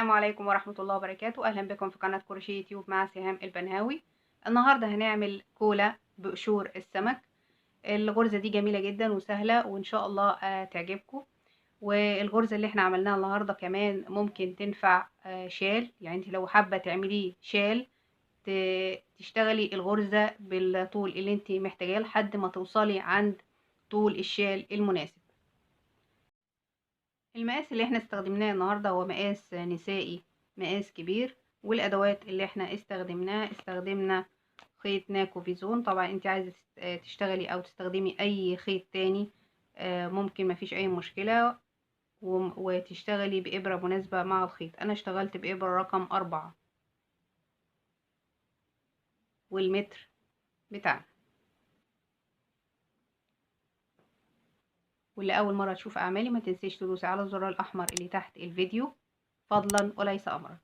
السلام عليكم ورحمة الله وبركاته. أهلا بكم في قناة كروشيه يوتيوب مع سهام البنهاوي. النهاردة هنعمل كولا بقشور السمك. الغرزة دي جميلة جدا وسهلة وإن شاء الله تعجبكم. والغرزة اللي احنا عملناها النهاردة كمان ممكن تنفع شال، يعني انت لو حابة تعمليه شال تشتغلي الغرزة بالطول اللي انت محتاجاه لحد ما توصلي عند طول الشال المناسب. المقاس اللي احنا استخدمناه النهاردة هو مقاس نسائي، مقاس كبير. والادوات اللي احنا استخدمنا خيط ناكو فيزون. طبعا انت عايزة تشتغلي او تستخدمي اي خيط تاني ممكن، مفيش اي مشكلة. وتشتغلي بإبرة مناسبة مع الخيط. انا اشتغلت بإبرة رقم 4 والمتر بتاعنا. واللي اول مرة تشوف اعمالي ما تنسيش تدوسي على الزرار الاحمر اللي تحت الفيديو فضلا وليس امرا،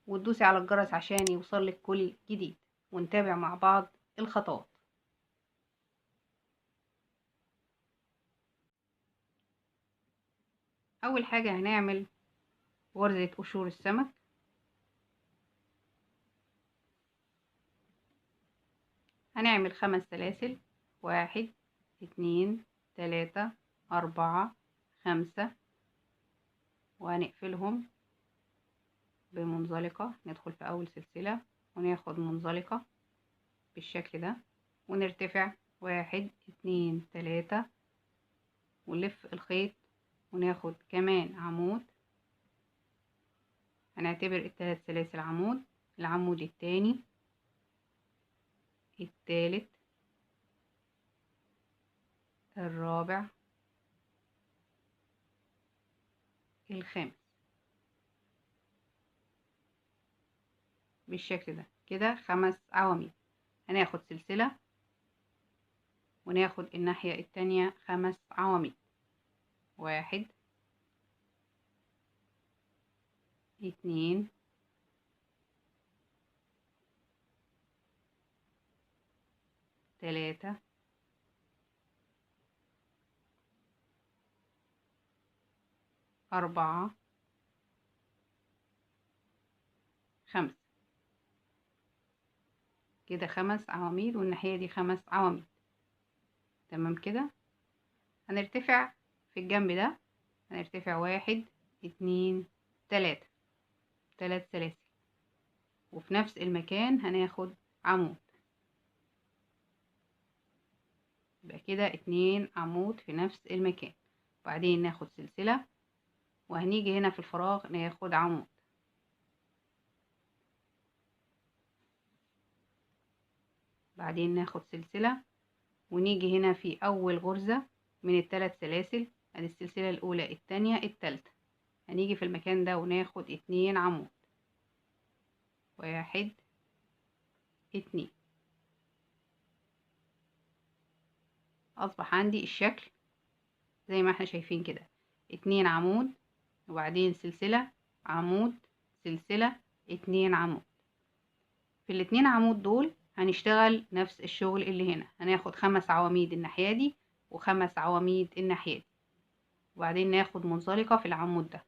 وتدوسي على الجرس عشان يوصلك كل جديد، ونتابع مع بعض الخطوات. اول حاجة هنعمل غرزة قشور السمك. هنعمل 5 سلاسل، 1 2 3 4 5، وهنقفلهم بمنزلقة. ندخل في اول سلسلة وناخد منزلقة بالشكل ده، ونرتفع 1 2 3، ونلف الخيط وناخد كمان عمود. هنعتبر الثلاث سلاسل عمود، العمود التاني، التالت، الرابع، الخامس، بالشكل ده. كده 5 عواميد. هناخد سلسلة وناخد الناحية التانية 5 عواميد. 1 2 3 4 5. كده 5 عواميد، والناحية دي 5 عواميد. تمام كده. هنرتفع في الجنب ده، هنرتفع 1 2 3، 3 سلاسل، وفي نفس المكان هناخد عمود. يبقى كده 2 عمود في نفس المكان. وبعدين ناخد سلسلة، وهنيجي هنا في الفراغ ناخد عمود. بعدين ناخد سلسلة، ونيجي هنا في اول غرزة من الثلاث سلاسل. ادي السلسلة الاولى، الثانية، الثالثة. هنيجي في المكان ده وناخد 2 عمود. 1 2. اصبح عندي الشكل زي ما احنا شايفين كده، 2 عمود وبعدين سلسلة، عمود، سلسلة، 2 عمود. في الاتنين عمود دول هنشتغل نفس الشغل اللي هنا. هناخد 5 عواميد الناحية دي و5 عواميد الناحية دي، وبعدين ناخد منزلقة في العمود ده،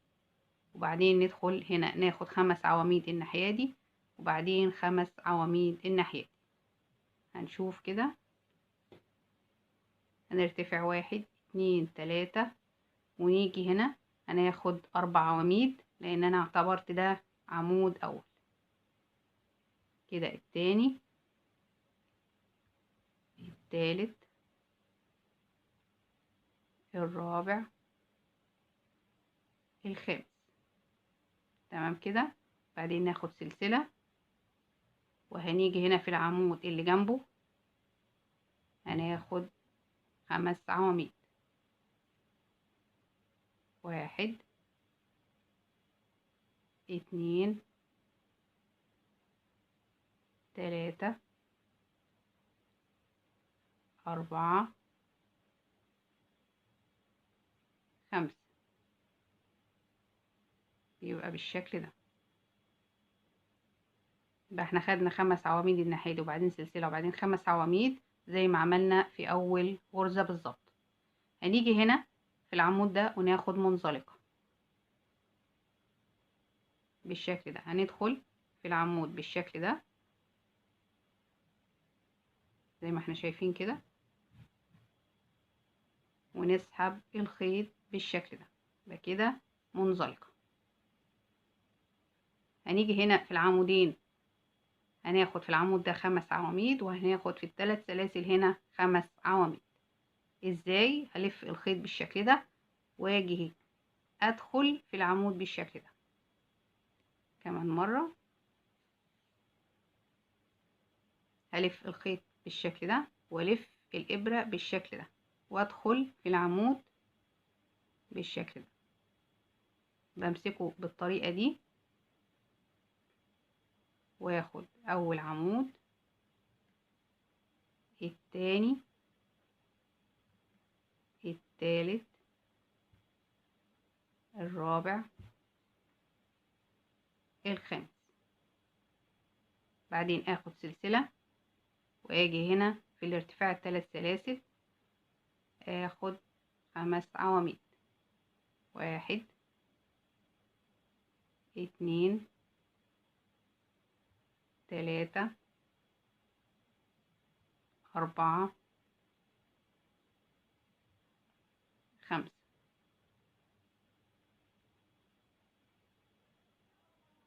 وبعدين ندخل هنا ناخد 5 عواميد الناحية دي، وبعدين 5 عواميد الناحية دي. هنشوف كده. هنرتفع 1 2 3، ونيجي هنا هناخد 4 عواميد لان انا اعتبرت ده عمود اول. كده التاني، التالت، الرابع، الخامس. تمام كده. بعدين ناخد سلسلة، وهنيجي هنا في العمود اللي جنبه هناخد 5 عواميد. 1 2 3 4 5. يبقى بالشكل ده. يبقى احنا خدنا 5 عواميد الناحية دي، وبعدين سلسلة، وبعدين 5 عواميد زي ما عملنا في أول غرزة بالظبط. هنيجي هنا في العمود ده وناخد منزلقة. بالشكل ده. هندخل في العمود بالشكل ده زي ما احنا شايفين كده، ونسحب الخيط بالشكل ده. يبقى كده منزلقة. هنيجي هنا في العمودين، هناخد في العمود ده 5 عواميد، وهناخد في ال3 سلاسل هنا 5 عواميد. ازاي؟ هلف الخيط بالشكل ده واجي ادخل في العمود بالشكل ده. كمان مرة هلف الخيط بالشكل ده والف الابرة بالشكل ده وادخل في العمود بالشكل ده. بمسكه بالطريقة دي واخد اول عمود، التاني، التالت، الرابع، الخامس. بعدين اخد سلسلة واجي هنا في الارتفاع ال3 سلاسل اخد 5 عواميد. 1 2 3 4 5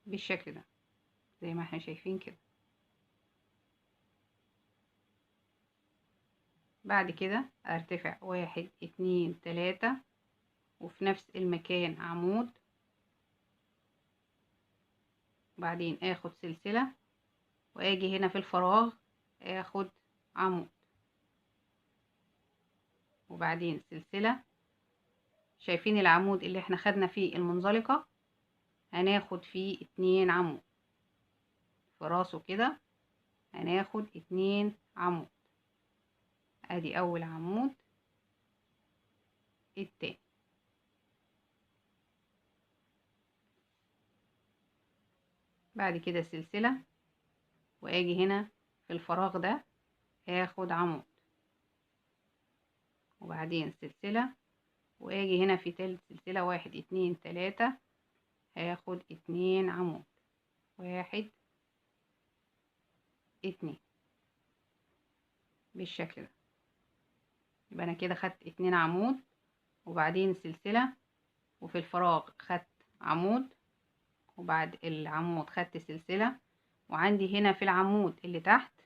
بالشكل ده زي ما احنا شايفين كده. بعد كده ارتفع 1 2 3 وفي نفس المكان عمود، بعدين اخد سلسلة واجي هنا في الفراغ اخد عمود، وبعدين سلسلة. شايفين العمود اللي احنا خدنا فيه المنزلقة؟ هناخد فيه 2 عمود في راسه كده، هناخد 2 عمود. ادي اول عمود، التاني. بعد كده سلسلة واجي هنا في الفراغ ده هاخد عمود، وبعدين سلسلة واجي هنا في تالت سلسلة 1 2 3 هاخد 2 عمود. 1 2 بالشكل ده. يبقى انا كده خدت 2 عمود وبعدين سلسلة، وفي الفراغ خدت عمود، وبعد العمود خدت سلسلة، وعندي هنا في العمود اللي تحت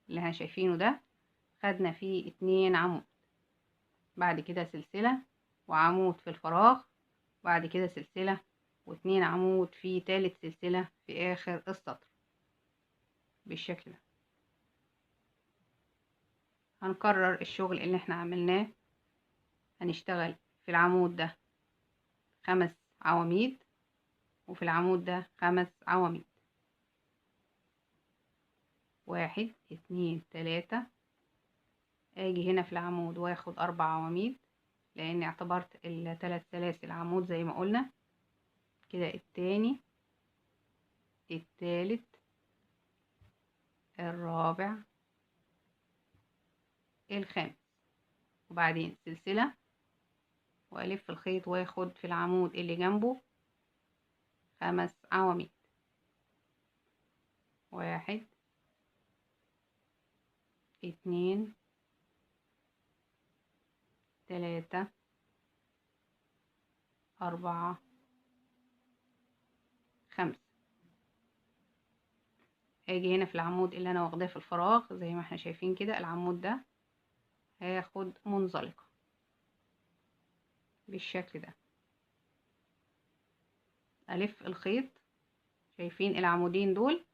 اللي احنا شايفينه ده خدنا فيه 2 عمود. بعد كده سلسلة وعمود في الفراغ، بعد كده سلسلة و2 عمود في تالت سلسلة في اخر السطر بالشكل ده. هنكرر الشغل اللي احنا عملناه. هنشتغل في العمود ده 5 عواميد وفي العمود ده 5 عواميد. 1 2 3 اجي هنا في العمود واخد 4 عواميد لاني اعتبرت ال3 سلاسل عمود زي ما قلنا كده. التاني، التالت، الرابع، الخامس، وبعدين سلسلة والف الخيط واخد في العمود اللي جنبه 5 عواميد. 1 2 3 4 5. هاجي هنا في العمود اللي انا واخداه في الفراغ زي ما احنا شايفين كده، العمود ده هاخد منزلقة بالشكل ده. الف الخيط، شايفين العمودين دول؟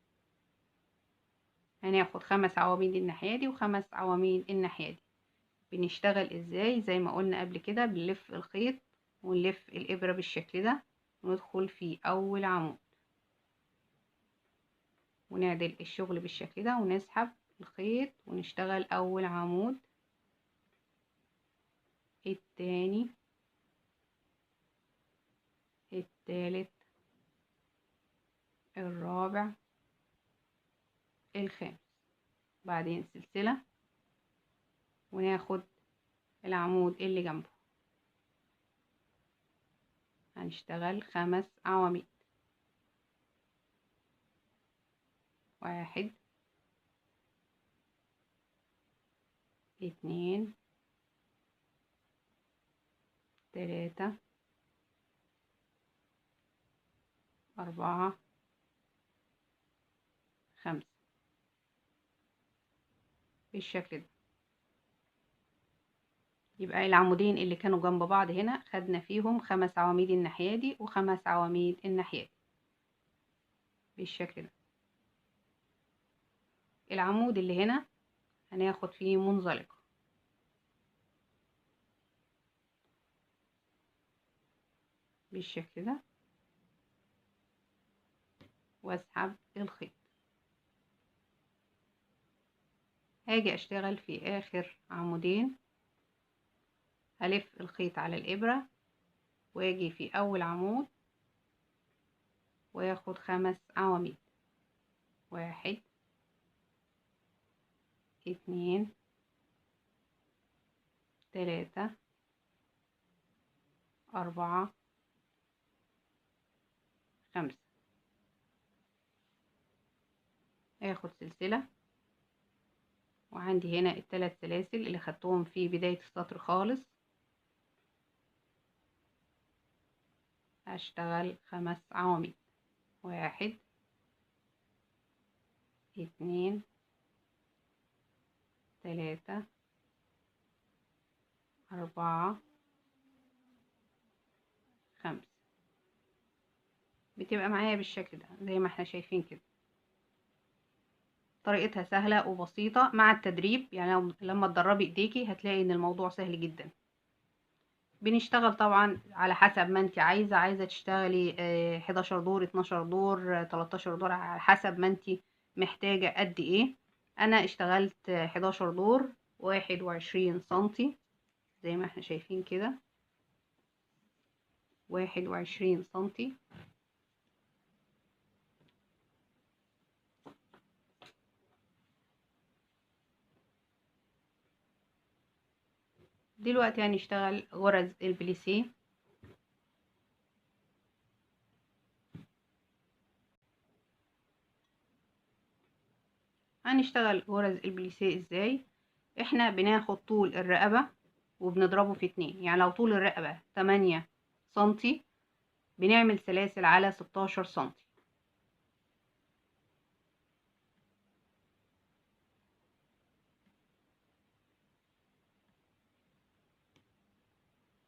هناخد 5 عواميد الناحية دي و5 عواميد الناحية دي. بنشتغل ازاي؟ زي ما قلنا قبل كده، بنلف الخيط ونلف الابرة بالشكل ده وندخل في اول عمود ونعدل الشغل بالشكل ده ونسحب الخيط ونشتغل اول عمود، التاني، التالت، الرابع، الخامس. بعدين سلسلة وناخد العمود اللي جنبه. هنشتغل 5 عواميد. 1 2 3 4 5 بالشكل ده. يبقى العمودين اللي كانوا جنب بعض هنا خدنا فيهم 5 عواميد الناحية دي و5 عواميد الناحية دي بالشكل ده. العمود اللي هنا هناخد فيه منزلقة بالشكل ده واسحب الخيط. هاجي اشتغل في اخر عمودين، هلف الخيط على الابرة واجي في اول عمود واخد 5 عواميد. 1 2 3 4 5. اخد سلسلة، وعندي هنا الثلاث سلاسل اللي خدتهم في بداية السطر خالص، هشتغل 5 عواميد. 1 2 3 4 5. بتبقى معايا بالشكل ده زي ما احنا شايفين كده. طريقتها سهلة وبسيطة مع التدريب، يعني لما تدربي ايديكي هتلاقي ان الموضوع سهل جدا. بنشتغل طبعا على حسب ما انت عايزة تشتغلي 11 دور 12 دور 13 دور على حسب ما انت محتاجة قد ايه. انا اشتغلت 11 دور 21 سنتي زي ما احنا شايفين كده، 21 سنتي. دلوقتي هنشتغل غرز البليسيه. هنشتغل غرز البليسيه ازاي؟ احنا بناخد طول الرقبة وبنضربه في 2، يعني لو طول الرقبة 8 سنتي بنعمل سلاسل على 16 سنتي.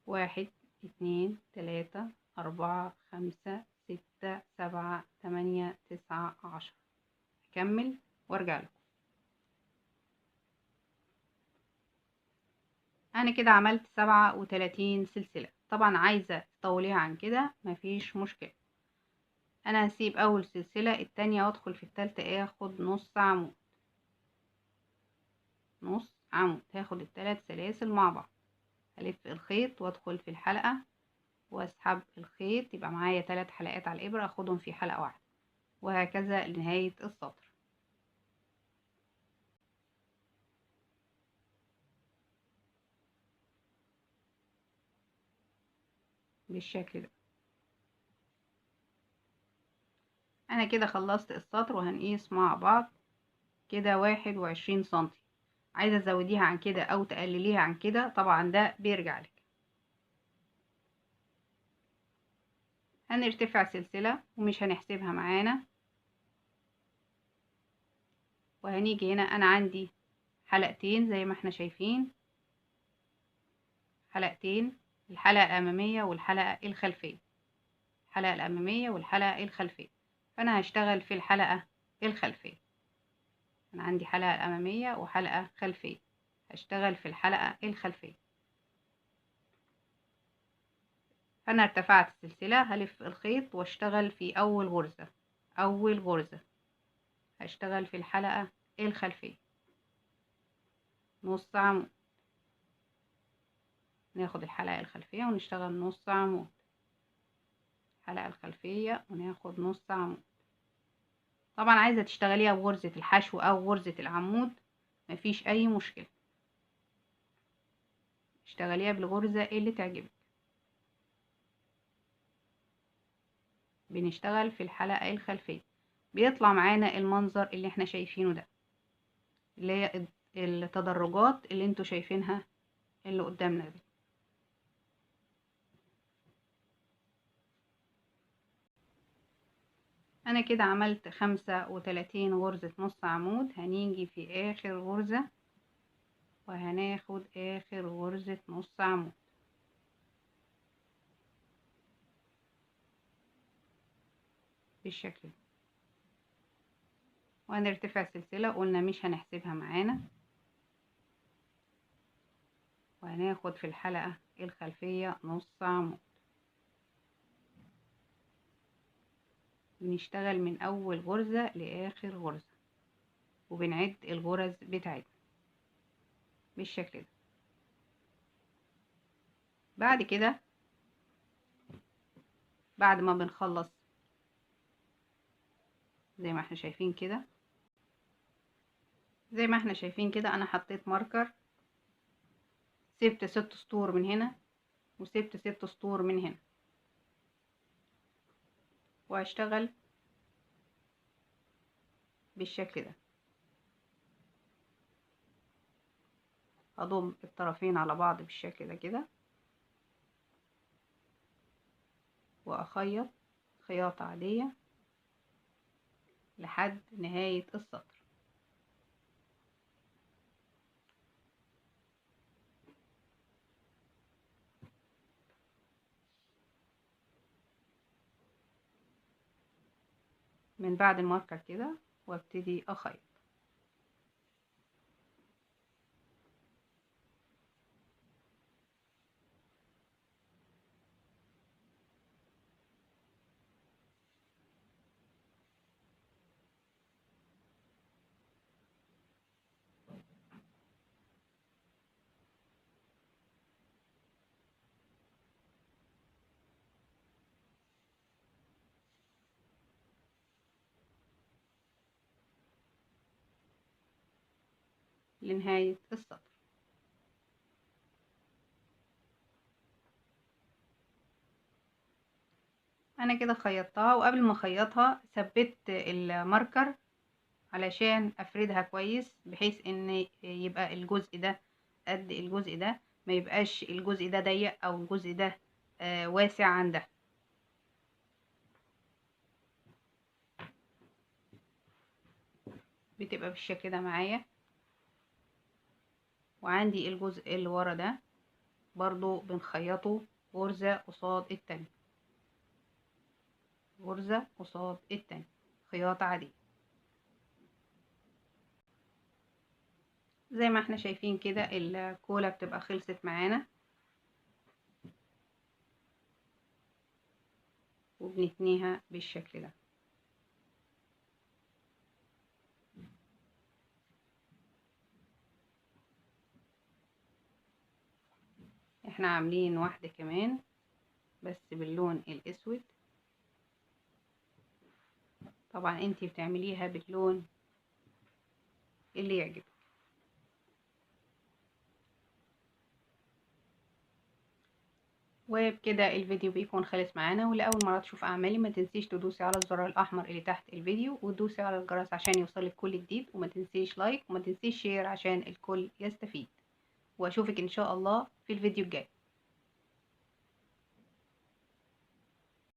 1 2 3 4 5 6 7 8 9 10. اكمل وارجع لكم. انا كده عملت 37 سلسلة. طبعا عايزة تطوليها عن كده مفيش مشكلة. انا هسيب اول سلسلة، التانية وادخل في التالتة اخد نص عمود. نص عمود هاخد الثلاث سلاسل مع بعض، هلف الخيط وادخل في الحلقة واسحب الخيط، يبقى معايا 3 حلقات على الابرة اخدهم في حلقة واحدة، وهكذا لنهاية السطر بالشكل ده. انا كده خلصت السطر وهنقيس مع بعض كده 21 سنتي. عايزة تزوديها عن كده او تقلليها عن كده طبعا ده بيرجع لك. هنرتفع سلسلة ومش هنحسبها معانا، وهنيجي هنا انا عندي حلقتين زي ما احنا شايفين، حلقتين، الحلقة الأمامية والحلقة الخلفية، الحلقة الأمامية والحلقة الخلفية. فأنا هشتغل في الحلقة الخلفية. أنا عندي حلقة أمامية وحلقة خلفية، هشتغل في الحلقة الخلفية. فأنا ارتفعت السلسلة، هلف الخيط واشتغل في أول غرزة. أول غرزة هشتغل في الحلقة الخلفية نص عمود، ناخد الحلقة الخلفية ونشتغل نص عمود، الحلقة الخلفية وناخد نص عمود. طبعا عايزة تشتغليها بغرزة الحشو او غرزة العمود مفيش اي مشكلة، اشتغليها بالغرزة اللي تعجبك. بنشتغل في الحلقة الخلفية بيطلع معانا المنظر اللي احنا شايفينه ده، اللي هي التدرجات اللي انتوا شايفينها اللي قدامنا دي. انا كده عملت 35 غرزة نص عمود. هنيجي في اخر غرزة وهناخد اخر غرزة نص عمود بالشكل ده، وهنرتفع سلسلة. قلنا مش هنحسبها معانا، وهناخد في الحلقة الخلفية نص عمود. بنشتغل من اول غرزة لاخر غرزة، وبنعد الغرز بتاعتنا بالشكل ده. بعد كده بعد ما بنخلص زي ما احنا شايفين كده، انا حطيت ماركر، سبت 6 سطور من هنا وسبت 6 سطور من هنا، وهشتغل بالشكل ده. هضم الطرفين على بعض بالشكل ده كده، واخيط خياطة عادية لحد نهاية السطر. من بعد الماركر كده وابتدي اخيط. لنهاية السطر. انا كده خيطتها، وقبل ما اخيطها ثبت الماركر علشان افردها كويس، بحيث ان يبقى الجزء ده قد الجزء ده، ما يبقاش الجزء ده ضيق او الجزء ده واسع عن ده. بتبقى بالشكل ده معايا. وعندي الجزء اللي ورا ده برضو بنخيطه غرزة قصاد التانية، غرزة قصاد التانية، خياطة عادية. زي ما احنا شايفين كده الكولة بتبقى خلصت معانا، وبنتنيها بالشكل ده. احنا عاملين واحدة كمان بس باللون الاسود. طبعا انتي بتعمليها باللون اللي يعجبك. وبكده الفيديو بيكون خلص معانا. ولأول مرة تشوف أعمالي ما تنسيش تدوسي على الزرار الأحمر اللي تحت الفيديو، وتدوسي على الجرس عشان يوصلك كل جديد، وما تنسيش لايك، وما تنسيش شير عشان الكل يستفيد. وأشوفك إن شاء الله في الفيديو الجاي.